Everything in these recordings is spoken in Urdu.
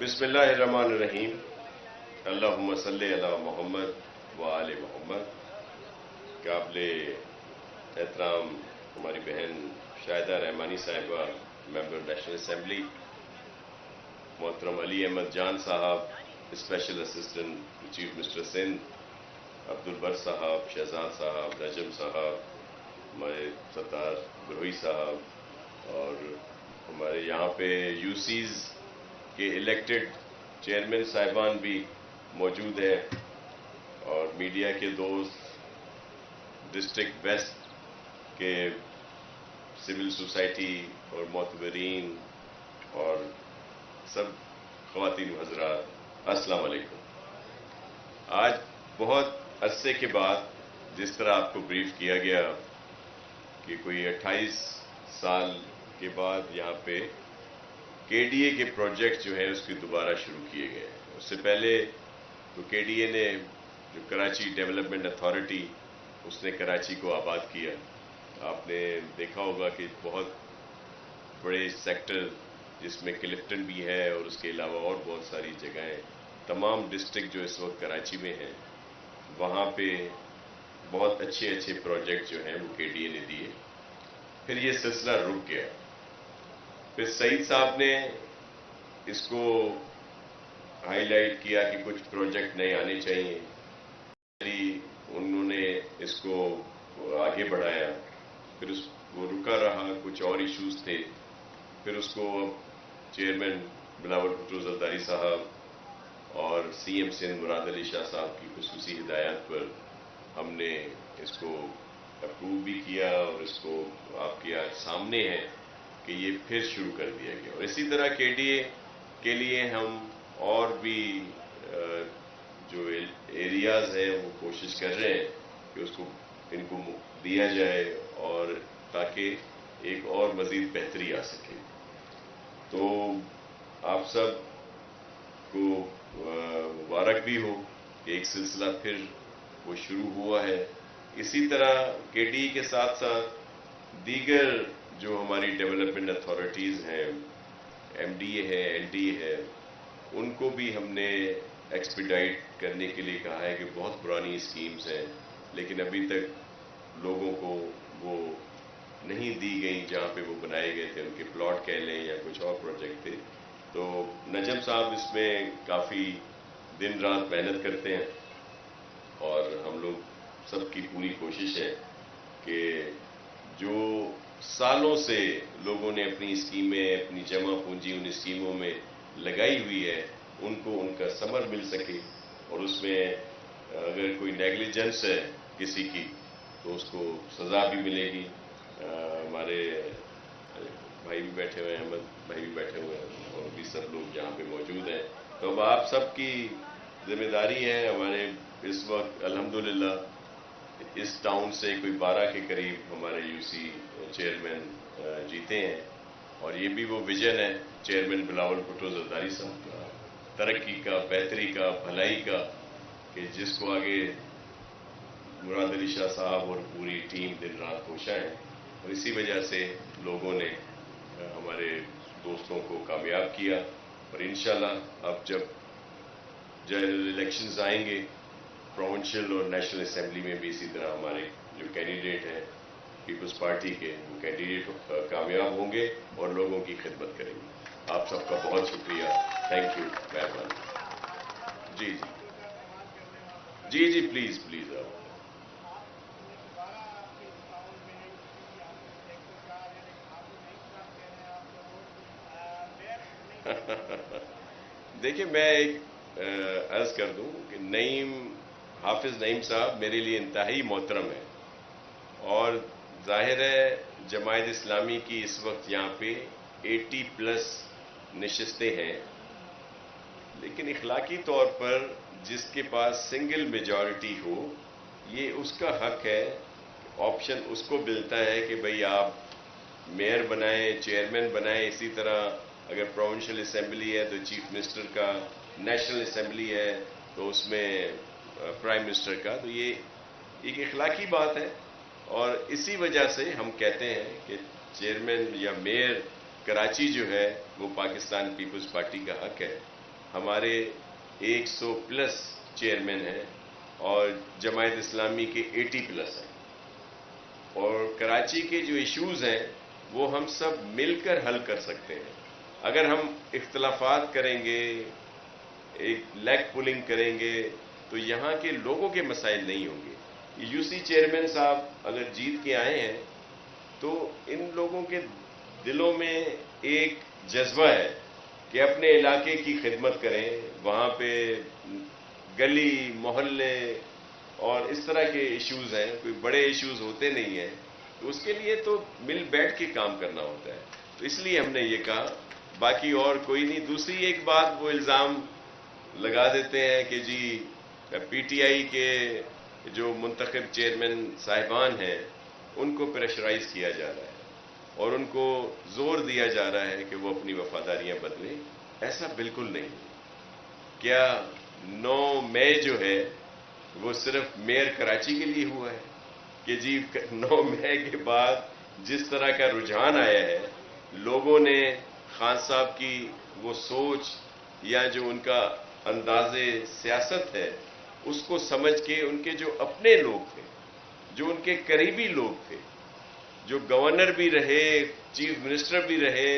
بسم اللہ الرحمن الرحیم اللہم صلی علی محمد و آل محمد. قابل احترام ہماری بہن شاہدہ رحمانی صاحبہ ممبر نیشنل اسمبلی، محترم علی احمد جان صاحب special assistant chief minister Sindh, عبد البر صاحب، شہزاد صاحب، نجم صاحب، ہمارے ستار بروئی صاحب، اور ہمارے یہاں پہ یو سیز کے الیکٹڈ چیئرمین صاحبان بھی موجود ہیں، اور میڈیا کے دوست، ڈسٹرکٹ ویسٹ کے سول سوسائٹی اور معتبرین اور سب خواتین حضرات، السلام علیکم. آج بہت عرصے کے بعد جس طرح آپ کو بریف کیا گیا کہ کوئی 28 سال کے بعد یہاں پہ کے ڈی اے کے پروجیکٹ جو ہیں اس کی دوبارہ شروع کیے گئے ہیں. اس سے پہلے تو کے ڈی اے نے جو کراچی ڈیولپمنٹ اتھارٹی، اس نے کراچی کو آباد کیا. آپ نے دیکھا ہوگا کہ بہت بڑے سیکٹر جس میں کلفٹن بھی ہے اور اس کے علاوہ اور بہت ساری جگہیں، تمام ڈسٹرکٹ جو اس وقت کراچی میں ہیں، وہاں پہ بہت اچھے اچھے پروجیکٹ جو ہیں وہ کے ڈی اے نے دیے. پھر یہ سلسلہ رک گیا. پھر سعید صاحب نے اس کو ہائی لائٹ کیا کہ کچھ پروجیکٹ نئے آنے چاہیے. انہوں نے اس کو آگے بڑھایا. پھر وہ رکا رہا، کچھ اور ایشوز تھے. پھر اس کو چیئرمین بلاول بھٹو زرداری صاحب اور سی ایم سندھ مراد علی شاہ صاحب کی خصوصی ہدایات پر ہم نے اس کو اپروو بھی کیا، اور اس کو آپ کے سامنے ہے کہ یہ پھر شروع کر دیا گیا. اور اسی طرح کے ڈی اے کے لیے ہم اور بھی جو ایریاز ہیں وہ کوشش کر رہے ہیں کہ اس کو ان کو دیا جائے، اور تاکہ ایک اور مزید بہتری آ سکے. تو آپ سب کو مبارک بھی ہو کہ ایک سلسلہ پھر وہ شروع ہوا ہے. اسی طرح کے ڈی کے ساتھ ساتھ دیگر جو ہماری ڈیولپمنٹ اتھارٹیز ہیں، ایم ڈی اے ہے، ایل ڈی اے ہے، ان کو بھی ہم نے ایکسپیڈائٹ کرنے کے لیے کہا ہے کہ بہت پرانی اسکیمز ہیں لیکن ابھی تک لوگوں کو وہ نہیں دی گئیں جہاں پہ وہ بنائے گئے تھے. ان کے پلاٹ کہہ لیں یا کچھ اور پروجیکٹ تھے. تو نجم صاحب اس میں کافی دن رات محنت کرتے ہیں، اور ہم لوگ سب کی پوری کوشش ہے کہ جو سالوں سے لوگوں نے اپنی اسکیمیں، اپنی جمع پونجی ان اسکیموں میں لگائی ہوئی ہے، ان کو ان کا ثمر مل سکے. اور اس میں اگر کوئی نیگلیجنس ہے کسی کی تو اس کو سزا بھی ملے گی. ہمارے بھائی بھی بیٹھے ہوئے ہیں، احمد بھائی بھی بیٹھے ہوئے ہیں، اور بھی سب لوگ جہاں پہ موجود ہیں. تو اب آپ سب کی ذمہ داری ہے. ہمارے اس وقت الحمدللہ اس ٹاؤن سے کوئی 12 کے قریب ہمارے یو سی چیئرمین جیتے ہیں، اور یہ بھی وہ ویژن ہے چیئرمین بلاول بھٹو زرداری صاحب کا، ترقی کا، بہتری کا، بھلائی کا، کہ جس کو آگے مراد علی شاہ صاحب اور پوری ٹیم دن رات کوشاں ہے. اور اسی وجہ سے لوگوں نے ہمارے دوستوں کو کامیاب کیا. اور انشاءاللہ اب جب جنرل الیکشنز آئیں گے پروونشل اور نیشنل اسمبلی میں بھی اسی طرح ہمارے جو کینڈیڈیٹ ہیں پیپلز پارٹی کے، وہ کینڈیڈیٹ کامیاب ہوں گے اور لوگوں کی خدمت کریں گے. آپ سب کا بہت شکریہ. Thank you. مہربانی. جی جی جی جی پلیز پلیز آپ. دیکھیں میں ایک عرض کر دوں کہ حافظ نعیم صاحب میرے لیے انتہائی محترم ہے، اور ظاہر ہے جماعت اسلامی کی اس وقت یہاں پہ 80+ نشستیں ہیں، لیکن اخلاقی طور پر جس کے پاس سنگل میجورٹی ہو یہ اس کا حق ہے. آپشن اس کو ملتا ہے کہ بھئی آپ میئر بنائیں، چیئرمین بنائیں. اسی طرح اگر پروونشل اسمبلی ہے تو چیف منسٹر کا، نیشنل اسمبلی ہے تو اس میں پرائم منسٹر کا. تو یہ ایک اخلاقی بات ہے، اور اسی وجہ سے ہم کہتے ہیں کہ چیئرمین یا میئر کراچی جو ہے وہ پاکستان پیپلز پارٹی کا حق ہے. ہمارے 100 پلس چیئرمین ہیں اور جماعت اسلامی کے 80 پلس ہیں، اور کراچی کے جو ایشوز ہیں وہ ہم سب مل کر حل کر سکتے ہیں۔ اگر ہم اختلافات کریں گے، ایک لیگ پولنگ کریں گے، تو یہاں کے لوگوں کے مسائل نہیں ہوں گے۔ یو سی چیئرمین صاحب اگر جیت کے آئے ہیں تو ان لوگوں کے دلوں میں ایک جذبہ ہے کہ اپنے علاقے کی خدمت کریں، وہاں پہ گلی محلے اور اس طرح کے ایشوز ہیں، کوئی بڑے ایشوز ہوتے نہیں ہیں، تو اس کے لیے تو مل بیٹھ کے کام کرنا ہوتا ہے۔ تو اس لیے ہم نے یہ کہا، باقی اور کوئی نہیں۔ دوسری ایک بات وہ الزام لگا دیتے ہیں کہ جی پی ٹی آئی کے جو منتخب چیئرمین صاحبان ہیں ان کو پریشرائز کیا جا رہا ہے اور ان کو زور دیا جا رہا ہے کہ وہ اپنی وفاداریاں بدلیں۔ ایسا بالکل نہیں۔ کیا 9 مئی جو ہے وہ صرف میئر کراچی کے لیے ہوا ہے کہ جی 9 مئی کے بعد جس طرح کا رجحان آیا ہے، لوگوں نے خان صاحب کی وہ سوچ یا جو ان کا انداز سیاست ہے اس کو سمجھ کے ان کے جو اپنے لوگ تھے، جو ان کے قریبی لوگ تھے، جو گورنر بھی رہے، چیف منسٹر بھی رہے،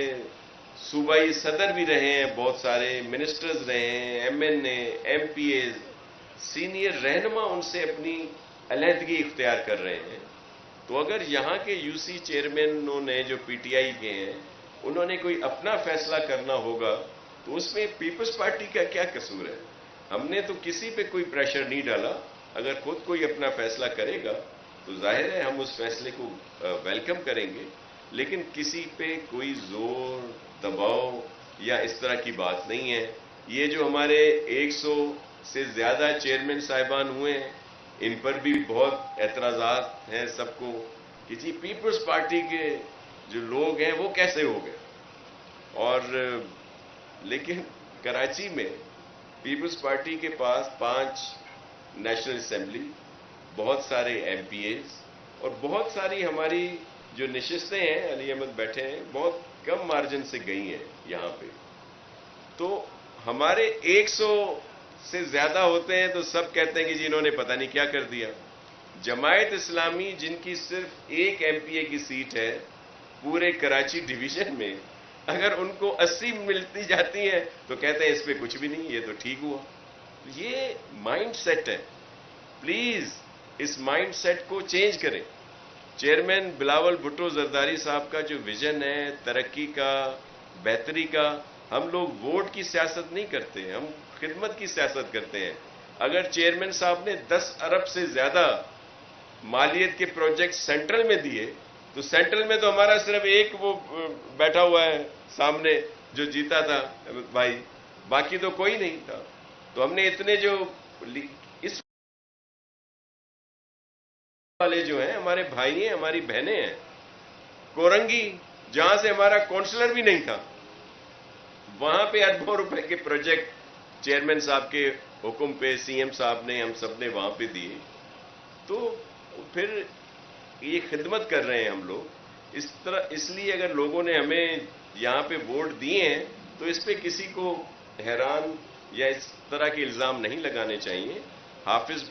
صوبائی صدر بھی رہے ہیں، بہت سارے منسٹرز رہے ہیں، ایم این اے، ایم پی ایز، سینئر رہنما ان سے اپنی علیحدگی اختیار کر رہے ہیں۔ تو اگر یہاں کے یو سی چیئرمینوں نے جو پی ٹی آئی کے ہیں انہوں نے کوئی اپنا فیصلہ کرنا ہوگا تو اس میں پیپلز پارٹی کا کیا قصور ہے؟ ہم نے تو کسی پہ کوئی پریشر نہیں ڈالا۔ اگر خود کوئی اپنا فیصلہ کرے گا تو ظاہر ہے ہم اس فیصلے کو ویلکم کریں گے، لیکن کسی پہ کوئی زور دباؤ یا اس طرح کی بات نہیں ہے۔ یہ جو ہمارے 100 سے زیادہ چیئرمین صاحبان ہوئے ہیں ان پر بھی بہت اعتراضات ہیں سب کو کہ جی پیپلز پارٹی کے جو لوگ ہیں وہ کیسے ہو گئے، اور لیکن کراچی میں پیپلز پارٹی کے پاس 5 نیشنل اسمبلی، بہت سارے ایم پی ایز اور بہت ساری ہماری جو نشستیں ہیں، علی احمد بیٹھے ہیں، بہت کم مارجن سے گئی ہیں یہاں پہ۔ تو ہمارے 100 سے زیادہ ہوتے ہیں تو سب کہتے ہیں کہ جی انہوں نے پتہ نہیں کیا کر دیا۔ جماعت اسلامی جن کی صرف ایک ایم پی اے کی سیٹ ہے پورے کراچی ڈویژن میں، اگر ان کو 80 ملتی جاتی ہیں تو کہتے ہیں اس پہ کچھ بھی نہیں، یہ تو ٹھیک ہوا۔ یہ مائنڈ سیٹ ہے، پلیز اس مائنڈ سیٹ کو چینج کریں۔ چیئرمین بلاول بھٹو زرداری صاحب کا جو ویژن ہے ترقی کا، بہتری کا، ہم لوگ ووٹ کی سیاست نہیں کرتے، ہم خدمت کی سیاست کرتے ہیں۔ اگر چیئرمین صاحب نے 10 ارب سے زیادہ مالیت کے پروجیکٹ سینٹرل میں دیے تو سینٹرل میں تو ہمارا صرف ایک وہ بیٹھا ہوا ہے سامنے جو جیتا تھا بھائی، باقی تو کوئی نہیں تھا۔ تو ہم نے اتنے جو اس والے جو ہیں ہمارے بھائی ہیں، ہماری بہنیں ہیں، کورنگی جہاں سے ہمارا کونسلر بھی نہیں تھا وہاں پہ اربوں روپے کے پروجیکٹ چیئرمین صاحب کے حکم پہ سی ایم صاحب نے، ہم سب نے وہاں پہ دیے۔ تو پھر یہ خدمت کر رہے ہیں ہم لوگ اس طرح۔ اس لیے اگر لوگوں نے ہمیں یہاں پہ ووٹ دیے ہیں تو اس پہ کسی کو حیران یا اس طرح کے الزام نہیں لگانے چاہیے۔ حافظ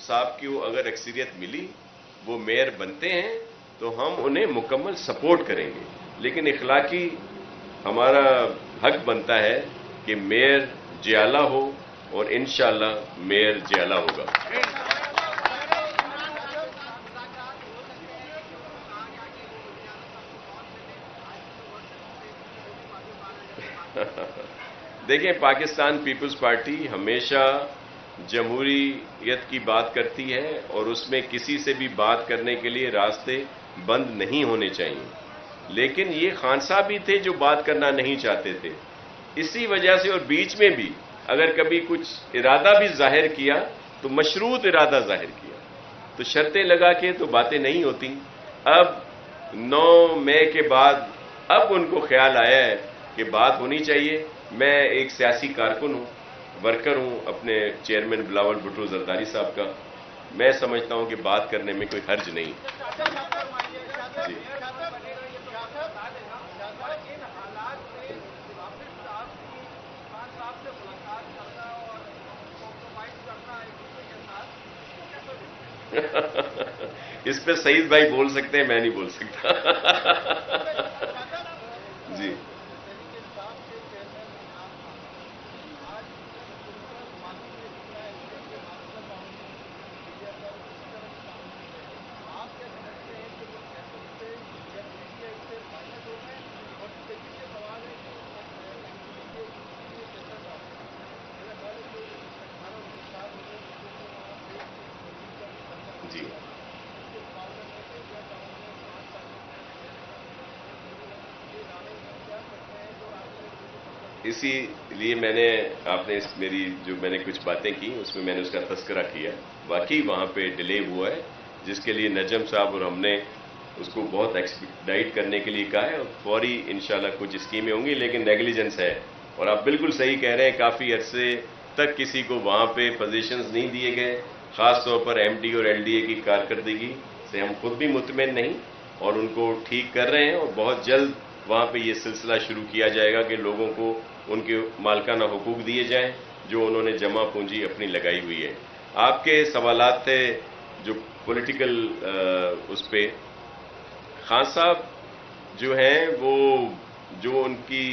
صاحب کی اگر اکثریت ملی، وہ میئر بنتے ہیں تو ہم انہیں مکمل سپورٹ کریں گے، لیکن اخلاقی ہمارا حق بنتا ہے کہ میئر جیالہ ہو، اور انشاءاللہ میئر جیالہ ہوگا۔ دیکھیں، پاکستان پیپلز پارٹی ہمیشہ جمہوریت کی بات کرتی ہے اور اس میں کسی سے بھی بات کرنے کے لیے راستے بند نہیں ہونے چاہیے، لیکن یہ خان صاحب ہی تھے جو بات کرنا نہیں چاہتے تھے۔ اسی وجہ سے، اور بیچ میں بھی اگر کبھی کچھ ارادہ بھی ظاہر کیا تو مشروط ارادہ ظاہر کیا، تو شرطیں لگا کے تو باتیں نہیں ہوتی۔ اب 9 مئی کے بعد اب ان کو خیال آیا ہے کہ بات ہونی چاہیے۔ میں ایک سیاسی کارکن ہوں، ورکر ہوں اپنے چیئرمین بلاول بھٹو زرداری صاحب کا، میں سمجھتا ہوں کہ بات کرنے میں کوئی حرج نہیں۔ جی اس پہ سعید بھائی بول سکتے ہیں، میں نہیں بول سکتا. جی جی اسی لیے میں نے آپ نے میری جو میں نے کچھ باتیں کی اس میں نے اس کا تذکرہ کیا. واقعی وہاں پہ ڈیلے ہوا ہے، جس کے لیے نجم صاحب اور ہم نے اس کو بہت ایکسپیڈائٹ کرنے کے لیے کہا ہے، اور فوری انشاءاللہ کچھ اسکیمیں ہوں گی، لیکن نیگلیجنس ہے. اور آپ بالکل صحیح کہہ رہے ہیں، کافی عرصے تک کسی کو وہاں پہ پوزیشنز نہیں دیے گئے، خاص طور پر ایم ڈی اور ایل ڈی اے کی کارکردگی سے ہم خود بھی مطمئن نہیں، اور ان کو ٹھیک کر رہے ہیں. اور بہت جلد وہاں پہ یہ سلسلہ شروع کیا جائے گا کہ لوگوں کو ان کے مالکانہ حقوق دیے جائیں جو انہوں نے جمع پونجی اپنی لگائی ہوئی ہے. آپ کے سوالات تھے جو پولیٹیکل اس پہ. خان صاحب جو ہیں وہ جو ان کی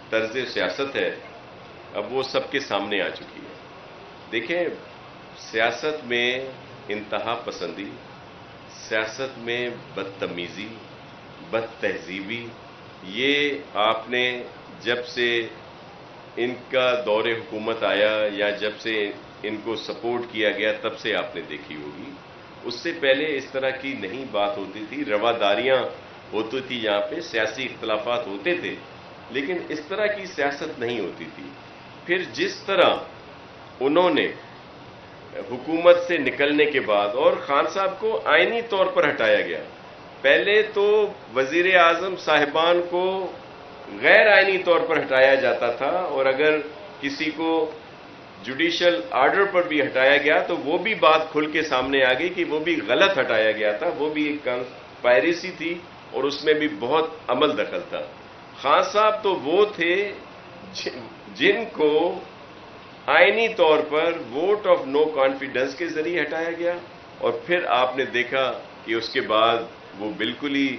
طرز سیاست ہے اب وہ سب کے سامنے آ چکی ہے. دیکھیں، سیاست میں انتہا پسندی، سیاست میں بدتمیزی، بد تہذیبی، یہ آپ نے جب سے ان کا دور حکومت آیا یا جب سے ان کو سپورٹ کیا گیا تب سے آپ نے دیکھی ہوگی. اس سے پہلے اس طرح کی نہیں بات ہوتی تھی، رواداریاں ہوتی تھی، یہاں پہ سیاسی اختلافات ہوتے تھے، لیکن اس طرح کی سیاست نہیں ہوتی تھی. پھر جس طرح انہوں نے حکومت سے نکلنے کے بعد، اور خان صاحب کو آئینی طور پر ہٹایا گیا. پہلے تو وزیر اعظم صاحبان کو غیر آئینی طور پر ہٹایا جاتا تھا، اور اگر کسی کو جوڈیشل آرڈر پر بھی ہٹایا گیا تو وہ بھی بات کھل کے سامنے آ گئی کہ وہ بھی غلط ہٹایا گیا تھا، وہ بھی ایک کنسپائریسی تھی اور اس میں بھی بہت عمل دخل تھا. خان صاحب تو وہ تھے جن کو آئینی طور پر ووٹ آف نو کانفیڈنس کے ذریعے ہٹایا گیا، اور پھر آپ نے دیکھا کہ اس کے بعد وہ بالکل ہی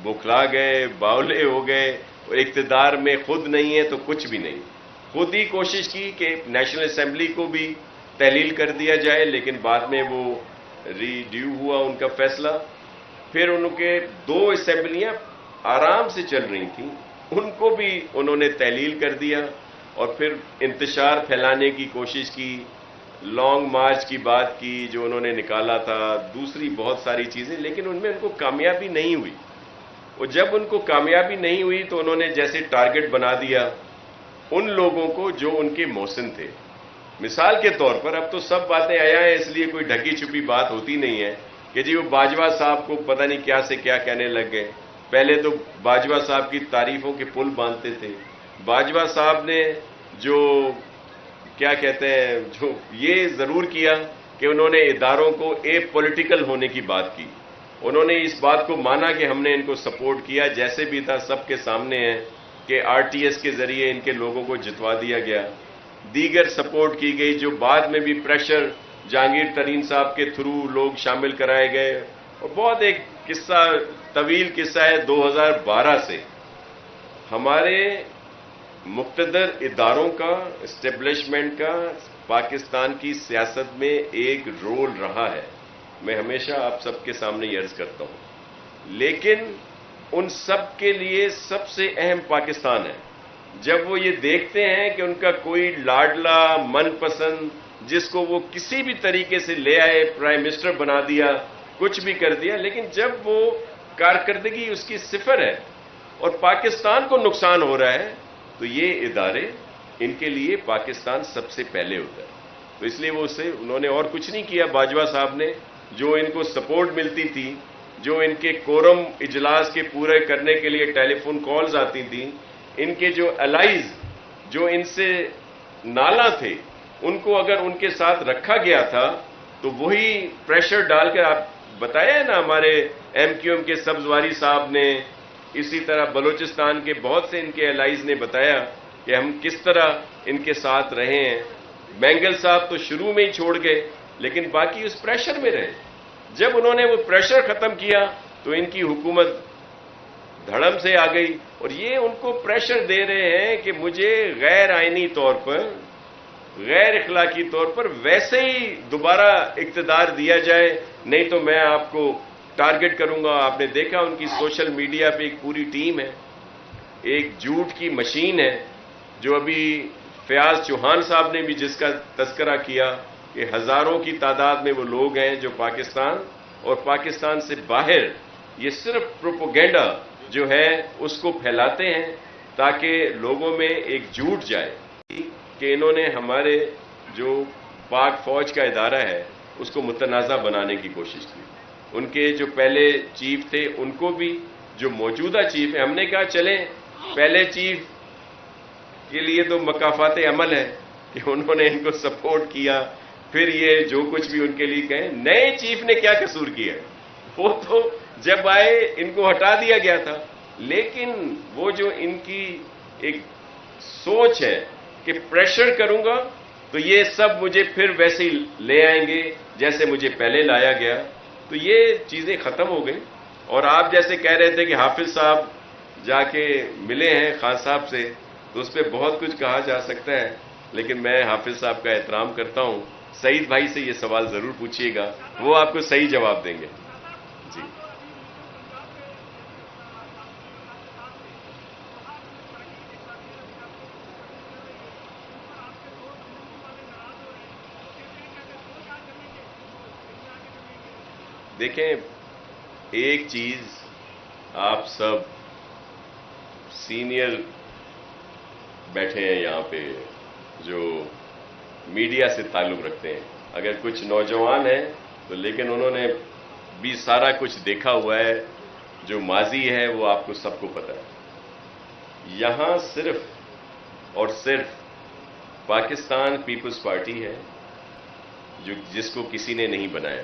بوکھلا گئے، باولے ہو گئے، اور اقتدار میں خود نہیں ہے تو کچھ بھی نہیں. خود ہی کوشش کی کہ نیشنل اسمبلی کو بھی تحلیل کر دیا جائے، لیکن بعد میں وہ ریڈیو ہوا ان کا فیصلہ. پھر ان کے 2 اسمبلیاں آرام سے چل رہی تھیں، ان کو بھی انہوں نے تحلیل کر دیا، اور پھر انتشار پھیلانے کی کوشش کی، لانگ مارچ کی بات کی جو انہوں نے نکالا تھا، دوسری بہت ساری چیزیں، لیکن ان میں ان کو کامیابی نہیں ہوئی. اور جب ان کو کامیابی نہیں ہوئی تو انہوں نے جیسے ٹارگٹ بنا دیا ان لوگوں کو جو ان کے محسن تھے. مثال کے طور پر اب تو سب باتیں آیا ہیں، اس لیے کوئی ڈھکی چھپی بات ہوتی نہیں ہے کہ جی وہ باجوہ صاحب کو پتہ نہیں کیا سے کیا کہنے لگ گئے. پہلے تو باجوہ صاحب کی تعریفوں کے پل باندھتے تھے. باجوہ صاحب نے جو کیا کہتے ہیں جو یہ ضرور کیا کہ انہوں نے اداروں کو اے پولیٹیکل ہونے کی بات کی. انہوں نے اس بات کو مانا کہ ہم نے ان کو سپورٹ کیا، جیسے بھی تھا سب کے سامنے ہے کہ آر ٹی ایس کے ذریعے ان کے لوگوں کو جتوا دیا گیا. دیگر سپورٹ کی گئی جو بعد میں بھی پریشر جہانگیر ترین صاحب کے تھرو لوگ شامل کرائے گئے. اور بہت ایک قصہ، طویل قصہ ہے. 2012 سے ہمارے مقتدر اداروں کا، اسٹیبلشمنٹ کا پاکستان کی سیاست میں ایک رول رہا ہے. میں ہمیشہ آپ سب کے سامنے یہ عرض کرتا ہوں، لیکن ان سب کے لیے سب سے اہم پاکستان ہے. جب وہ یہ دیکھتے ہیں کہ ان کا کوئی لاڈلا من پسند جس کو وہ کسی بھی طریقے سے لے آئے، پرائم منسٹر بنا دیا، کچھ بھی کر دیا، لیکن جب وہ کارکردگی اس کی صفر ہے اور پاکستان کو نقصان ہو رہا ہے تو یہ ادارے ان کے لیے پاکستان سب سے پہلے ہوتا ہے. تو اس لیے وہ اسے انہوں نے اور کچھ نہیں کیا. باجوہ صاحب نے جو ان کو سپورٹ ملتی تھی، جو ان کے کورم اجلاس کے پورے کرنے کے لیے ٹیلی فون کالز آتی تھیں، ان کے جو الائز جو ان سے نالا تھے ان کو اگر ان کے ساتھ رکھا گیا تھا تو وہی پریشر ڈال کر، آپ بتایا نا ہمارے ایم کیو ایم کے سبزواری صاحب نے، اسی طرح بلوچستان کے بہت سے ان کے الائز نے بتایا کہ ہم کس طرح ان کے ساتھ رہے ہیں. مینگل صاحب تو شروع میں ہی چھوڑ گئے، لیکن باقی اس پریشر میں رہے. جب انہوں نے وہ پریشر ختم کیا تو ان کی حکومت دھڑم سے آ گئی، اور یہ ان کو پریشر دے رہے ہیں کہ مجھے غیر آئینی طور پر، غیر اخلاقی طور پر ویسے ہی دوبارہ اقتدار دیا جائے، نہیں تو میں آپ کو ٹارگٹ کروں گا۔ آپ نے دیکھا ان کی سوشل میڈیا پہ ایک پوری ٹیم ہے، ایک جھوٹ کی مشین ہے، جو ابھی فیاض چوہان صاحب نے بھی جس کا تذکرہ کیا کہ ہزاروں کی تعداد میں وہ لوگ ہیں جو پاکستان اور پاکستان سے باہر یہ صرف پروپوگینڈا جو ہے اس کو پھیلاتے ہیں تاکہ لوگوں میں ایک جھوٹ جائے کہ انہوں نے ہمارے جو پاک فوج کا ادارہ ہے اس کو متنازع بنانے کی کوشش کی۔ ان کے جو پہلے چیف تھے ان کو بھی، جو موجودہ چیف ہیں، ہم نے کہا چلیں پہلے چیف کے لیے تو مکافات عمل ہے کہ انہوں نے ان کو سپورٹ کیا، پھر یہ جو کچھ بھی ان کے لیے کہیں۔ نئے چیف نے کیا قصور کیا؟ وہ تو جب آئے ان کو ہٹا دیا گیا تھا، لیکن وہ جو ان کی ایک سوچ ہے کہ پریشر کروں گا تو یہ سب مجھے پھر ویسے ہی لے آئیں گے جیسے مجھے پہلے لایا گیا، تو یہ چیزیں ختم ہو گئی۔ اور آپ جیسے کہہ رہے تھے کہ حافظ صاحب جا کے ملے ہیں خان صاحب سے، تو اس پہ بہت کچھ کہا جا سکتا ہے، لیکن میں حافظ صاحب کا احترام کرتا ہوں۔ سعید بھائی سے یہ سوال ضرور پوچھیے گا، وہ آپ کو صحیح جواب دیں گے۔ جی دیکھیں، ایک چیز آپ سب سینئر بیٹھے ہیں یہاں پہ جو میڈیا سے تعلق رکھتے ہیں، اگر کچھ نوجوان ہیں تو لیکن انہوں نے بھی سارا کچھ دیکھا ہوا ہے، جو ماضی ہے وہ آپ کو سب کو پتہ ہے۔ یہاں صرف اور صرف پاکستان پیپلز پارٹی ہے جس کو کسی نے نہیں بنایا۔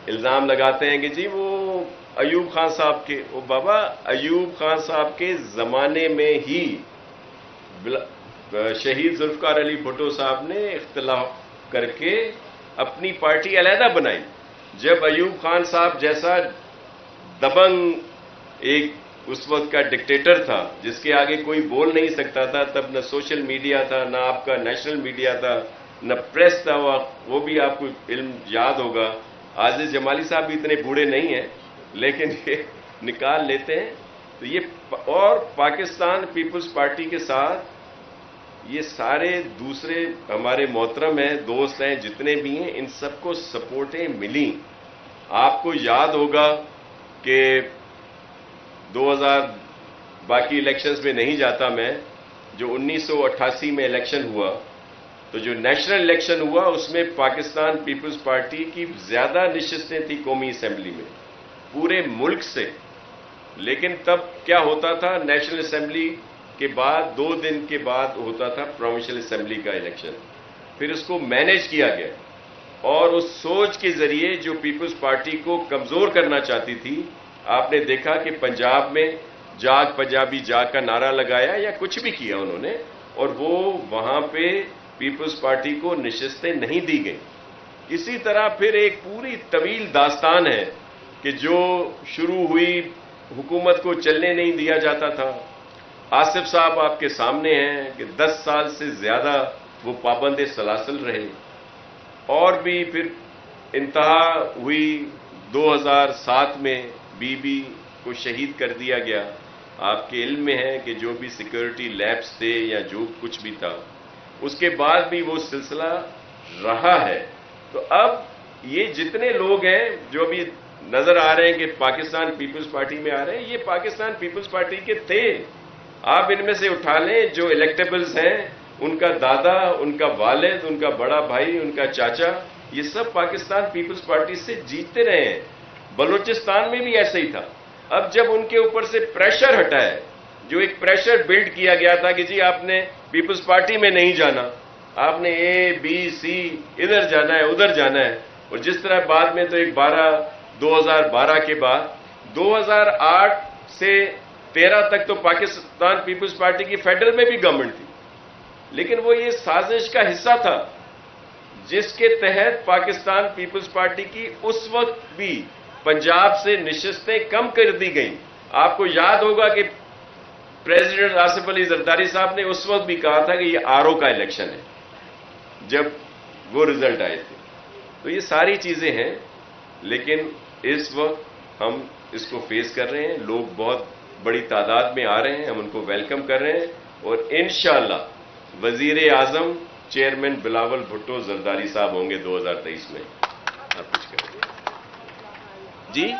الزام لگاتے ہیں کہ جی وہ ایوب خان صاحب کے، وہ بابا ایوب خان صاحب کے زمانے میں ہی شہید ذوالفقار علی بھٹو صاحب نے اختلاف کر کے اپنی پارٹی علیحدہ بنائی۔ جب ایوب خان صاحب جیسا دبنگ ایک اس وقت کا ڈکٹیٹر تھا جس کے آگے کوئی بول نہیں سکتا تھا، تب نہ سوشل میڈیا تھا، نہ آپ کا نیشنل میڈیا تھا، نہ پریس تھا، وہ بھی آپ کو علم یاد ہوگا۔ عازز جمالی صاحب بھی اتنے بوڑھے نہیں ہیں لیکن یہ نکال لیتے ہیں۔ تو یہ اور پاکستان پیپلز پارٹی کے ساتھ یہ سارے دوسرے ہمارے محترم ہیں، دوست ہیں، جتنے بھی ہیں، ان سب کو سپورٹیں ملیں۔ آپ کو یاد ہوگا کہ 2000 باقی الیکشنز میں نہیں جاتا میں، جو 1988 میں الیکشن ہوا تو جو نیشنل الیکشن ہوا اس میں پاکستان پیپلز پارٹی کی زیادہ نشستیں تھیں قومی اسمبلی میں پورے ملک سے، لیکن تب کیا ہوتا تھا، نیشنل اسمبلی کے بعد 2 دن کے بعد ہوتا تھا پروونشل اسمبلی کا الیکشن، پھر اس کو مینیج کیا گیا، اور اس سوچ کے ذریعے جو پیپلز پارٹی کو کمزور کرنا چاہتی تھی، آپ نے دیکھا کہ پنجاب میں جاگ پنجابی جاگ کا نعرہ لگایا یا کچھ بھی کیا انہوں نے، اور وہ وہاں پہ پیپلز پارٹی کو نشستیں نہیں دی گئیں۔ اسی طرح پھر ایک پوری طویل داستان ہے کہ جو شروع ہوئی، حکومت کو چلنے نہیں دیا جاتا تھا۔ آصف صاحب آپ کے سامنے ہیں کہ 10 سال سے زیادہ وہ پابند سلاسل رہے، اور بھی پھر انتہا ہوئی 2007 میں بی بی کو شہید کر دیا گیا۔ آپ کے علم میں ہے کہ جو بھی سیکورٹی لیبس تھے یا جو کچھ بھی تھا، اس کے بعد بھی وہ سلسلہ رہا ہے۔ تو اب یہ جتنے لوگ ہیں جو ابھی نظر آ رہے ہیں کہ پاکستان پیپلز پارٹی میں آ رہے ہیں، یہ پاکستان پیپلز پارٹی کے تھے۔ آپ ان میں سے اٹھا لیں جو الیکٹیبلز ہیں، ان کا دادا، ان کا والد، ان کا بڑا بھائی، ان کا چاچا، یہ سب پاکستان پیپلز پارٹی سے جیتتے رہے ہیں۔ بلوچستان میں بھی ایسے ہی تھا۔ اب جب ان کے اوپر سے پریشر ہٹا ہے، جو ایک پریشر بلڈ کیا گیا تھا کہ جی آپ نے پیپلز پارٹی میں نہیں جانا، آپ نے اے بی سی ادھر جانا ہے ادھر جانا ہے، اور جس طرح بعد میں تو ایک 2012 کے بعد 2008 سے 13 تک تو پاکستان پیپلز پارٹی کی فیڈرل میں بھی گورنمنٹ تھی، لیکن وہ یہ سازش کا حصہ تھا جس کے تحت پاکستان پیپلز پارٹی کی اس وقت بھی پنجاب سے نشستیں کم کر دی گئیں. آپ کو یاد ہوگا کہ پریزیڈنٹ آصف علی زرداری صاحب نے اس وقت بھی کہا تھا کہ یہ آر او کا الیکشن ہے جب وہ رزلٹ آئے تھے. تو یہ ساری چیزیں ہیں، لیکن اس وقت ہم اس کو فیس کر رہے ہیں. لوگ بہت بڑی تعداد میں آ رہے ہیں، ہم ان کو ویلکم کر رہے ہیں، اور انشاءاللہ وزیر اعظم چیئرمین بلاول بھٹو زرداری صاحب ہوں گے 2023 میں. آپ کچھ کریں جی.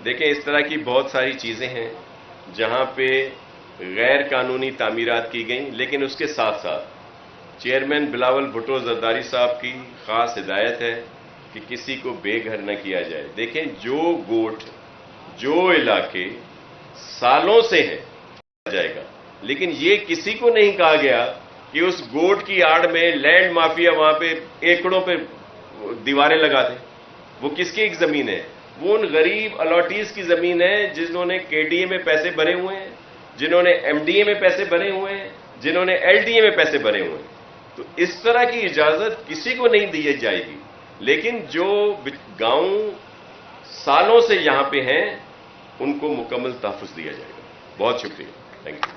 دیکھیں، اس طرح کی بہت ساری چیزیں ہیں جہاں پہ غیر قانونی تعمیرات کی گئیں، لیکن اس کے ساتھ ساتھ چیئرمین بلاول بھٹو زرداری صاحب کی خاص ہدایت ہے کہ کسی کو بے گھر نہ کیا جائے. دیکھیں، جو گوٹھ، جو علاقے سالوں سے ہیں جائے گا، لیکن یہ کسی کو نہیں کہا گیا کہ اس گوٹ کی آڑ میں لینڈ مافیا وہاں پہ ایکڑوں پہ دیواریں لگا دیں. وہ کس کی ایک زمین ہے؟ وہ ان غریب الاٹیز کی زمین ہے جنہوں نے کے ڈی اے میں پیسے بھرے ہوئے ہیں، جنہوں نے ایم ڈی اے میں پیسے بھرے ہوئے ہیں، جنہوں نے ایل ڈی اے میں پیسے بھرے ہوئے ہیں. تو اس طرح کی اجازت کسی کو نہیں دی جائے گی. لیکن جو گاؤں سالوں سے یہاں پہ ہیں ان کو مکمل تحفظ دیا جائے گا. بہت شکریہ. Thank you.